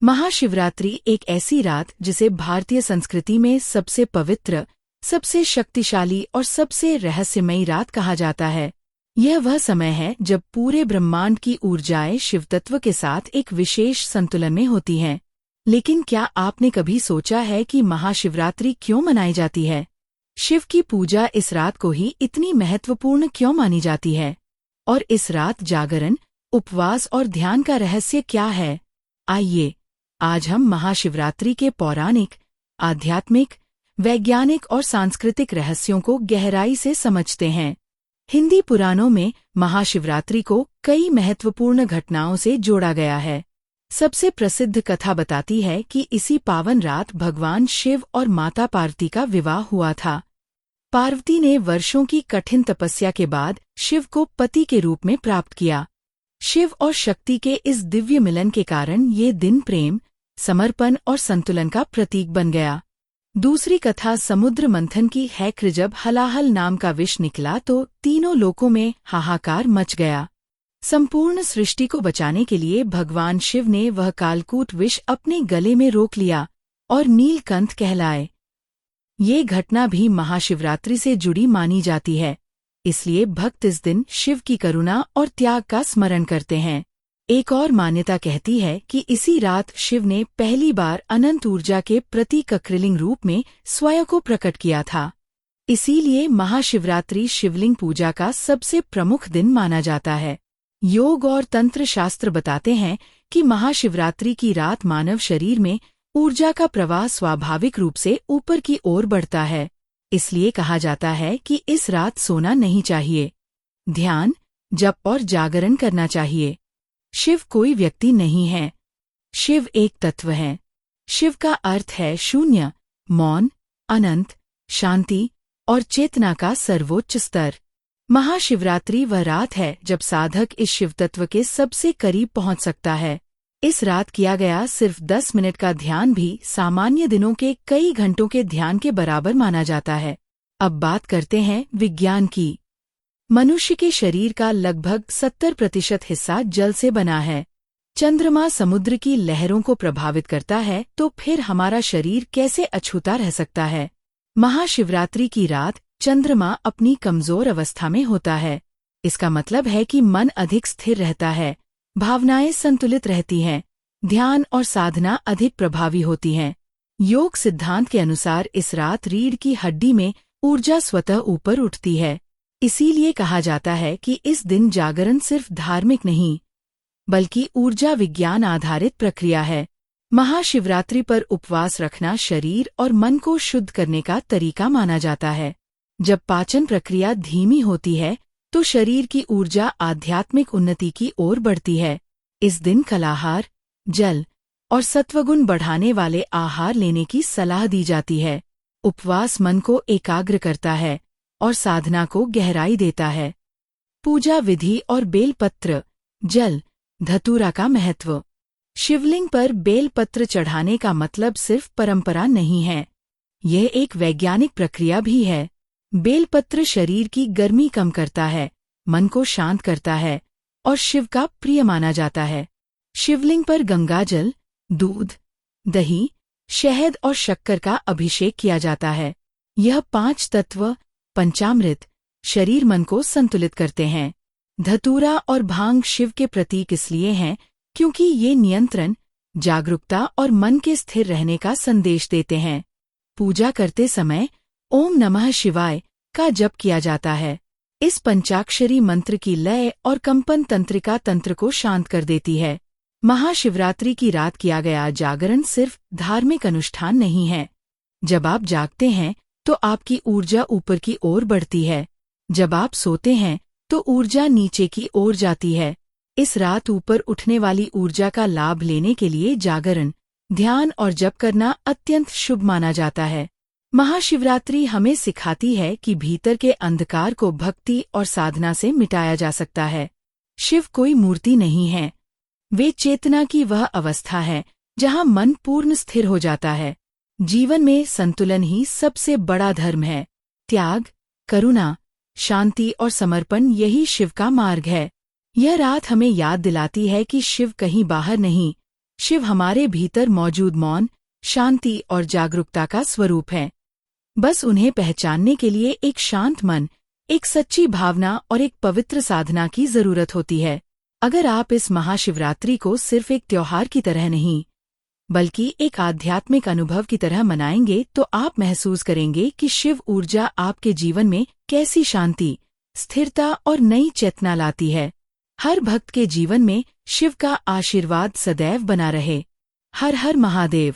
महाशिवरात्रि एक ऐसी रात जिसे भारतीय संस्कृति में सबसे पवित्र, सबसे शक्तिशाली और सबसे रहस्यमयी रात कहा जाता है। यह वह समय है जब पूरे ब्रह्मांड की ऊर्जाएं शिवतत्व के साथ एक विशेष संतुलन में होती हैं। लेकिन क्या आपने कभी सोचा है कि महाशिवरात्रि क्यों मनाई जाती है? शिव की पूजा इस रात को ही इतनी महत्वपूर्ण क्यों मानी जाती है? और इस रात जागरण, उपवास और ध्यान का रहस्य क्या है? आइए, आज हम महाशिवरात्रि के पौराणिक, आध्यात्मिक, वैज्ञानिक और सांस्कृतिक रहस्यों को गहराई से समझते हैं। हिंदी पुराणों में महाशिवरात्रि को कई महत्वपूर्ण घटनाओं से जोड़ा गया है। सबसे प्रसिद्ध कथा बताती है कि इसी पावन रात भगवान शिव और माता पार्वती का विवाह हुआ था। पार्वती ने वर्षों की कठिन तपस्या के बाद शिव को पति के रूप में प्राप्त किया। शिव और शक्ति के इस दिव्य मिलन के कारण ये दिन प्रेम, समर्पण और संतुलन का प्रतीक बन गया। दूसरी कथा समुद्र मंथन की है। जब हलाहल नाम का विष निकला तो तीनों लोकों में हाहाकार मच गया। संपूर्ण सृष्टि को बचाने के लिए भगवान शिव ने वह कालकूट विष अपने गले में रोक लिया और नीलकंठ कहलाए। ये घटना भी महाशिवरात्रि से जुड़ी मानी जाती है, इसलिए भक्त इस दिन शिव की करुणा और त्याग का स्मरण करते हैं। एक और मान्यता कहती है कि इसी रात शिव ने पहली बार अनंत ऊर्जा के प्रतीक अक्रिलिंग रूप में स्वयं को प्रकट किया था। इसीलिए महाशिवरात्रि शिवलिंग पूजा का सबसे प्रमुख दिन माना जाता है। योग और तंत्र शास्त्र बताते हैं कि महाशिवरात्रि की रात मानव शरीर में ऊर्जा का प्रवाह स्वाभाविक रूप से ऊपर की ओर बढ़ता है। इसलिए कहा जाता है कि इस रात सोना नहीं चाहिए, ध्यान, जप और जागरण करना चाहिए। शिव कोई व्यक्ति नहीं है, शिव एक तत्व है। शिव का अर्थ है शून्य, मौन, अनंत, शांति और चेतना का सर्वोच्च स्तर। महाशिवरात्रि वह रात है जब साधक इस शिव तत्व के सबसे करीब पहुंच सकता है। इस रात किया गया सिर्फ 10 मिनट का ध्यान भी सामान्य दिनों के कई घंटों के ध्यान के बराबर माना जाता है। अब बात करते हैं विज्ञान की। मनुष्य के शरीर का लगभग 70% हिस्सा जल से बना है। चंद्रमा समुद्र की लहरों को प्रभावित करता है, तो फिर हमारा शरीर कैसे अछूता रह सकता है? महाशिवरात्रि की रात चंद्रमा अपनी कमजोर अवस्था में होता है। इसका मतलब है कि मन अधिक स्थिर रहता है, भावनाएं संतुलित रहती हैं, ध्यान और साधना अधिक प्रभावी होती हैं। योग सिद्धांत के अनुसार इस रात रीढ़ की हड्डी में ऊर्जा स्वतः ऊपर उठती है। इसीलिए कहा जाता है कि इस दिन जागरण सिर्फ धार्मिक नहीं, बल्कि ऊर्जा विज्ञान आधारित प्रक्रिया है। महाशिवरात्रि पर उपवास रखना शरीर और मन को शुद्ध करने का तरीका माना जाता है। जब पाचन प्रक्रिया धीमी होती है तो शरीर की ऊर्जा आध्यात्मिक उन्नति की ओर बढ़ती है। इस दिन फलाहार, जल और सत्वगुण बढ़ाने वाले आहार लेने की सलाह दी जाती है। उपवास मन को एकाग्र करता है और साधना को गहराई देता है। पूजा विधि और बेलपत्र, जल, धतूरा का महत्व। शिवलिंग पर बेलपत्र चढ़ाने का मतलब सिर्फ परंपरा नहीं है, यह एक वैज्ञानिक प्रक्रिया भी है। बेलपत्र शरीर की गर्मी कम करता है, मन को शांत करता है और शिव का प्रिय माना जाता है। शिवलिंग पर गंगाजल, दूध, दही, शहद और शक्कर का अभिषेक किया जाता है। यह 5 तत्व, पंचामृत, शरीर मन को संतुलित करते हैं। धतूरा और भांग शिव के प्रतीक इसलिए हैं क्योंकि ये नियंत्रण, जागरूकता और मन के स्थिर रहने का संदेश देते हैं। पूजा करते समय ओम नमः शिवाय का जप किया जाता है। इस पंचाक्षरी मंत्र की लय और कंपन तंत्रिका तंत्र को शांत कर देती है। महाशिवरात्रि की रात किया गया जागरण सिर्फ धार्मिक अनुष्ठान नहीं है। जब आप जागते हैं तो आपकी ऊर्जा ऊपर की ओर बढ़ती है। जब आप सोते हैं तो ऊर्जा नीचे की ओर जाती है। इस रात ऊपर उठने वाली ऊर्जा का लाभ लेने के लिए जागरण, ध्यान और जप करना अत्यंत शुभ माना जाता है। महाशिवरात्रि हमें सिखाती है कि भीतर के अंधकार को भक्ति और साधना से मिटाया जा सकता है। शिव कोई मूर्ति नहीं है, वे चेतना की वह अवस्था है जहां मन पूर्ण स्थिर हो जाता है। जीवन में संतुलन ही सबसे बड़ा धर्म है। त्याग, करुणा, शांति और समर्पण यही शिव का मार्ग है। यह रात हमें याद दिलाती है कि शिव कहीं बाहर नहीं, शिव हमारे भीतर मौजूद मौन, शांति और जागरूकता का स्वरूप है। बस उन्हें पहचानने के लिए एक शांत मन, एक सच्ची भावना और एक पवित्र साधना की जरूरत होती है। अगर आप इस महाशिवरात्रि को सिर्फ एक त्योहार की तरह नहीं, बल्कि एक आध्यात्मिक अनुभव की तरह मनाएंगे, तो आप महसूस करेंगे कि शिव ऊर्जा आपके जीवन में कैसी शांति, स्थिरता और नई चेतना लाती है। हर भक्त के जीवन में शिव का आशीर्वाद सदैव बना रहे। हर हर महादेव।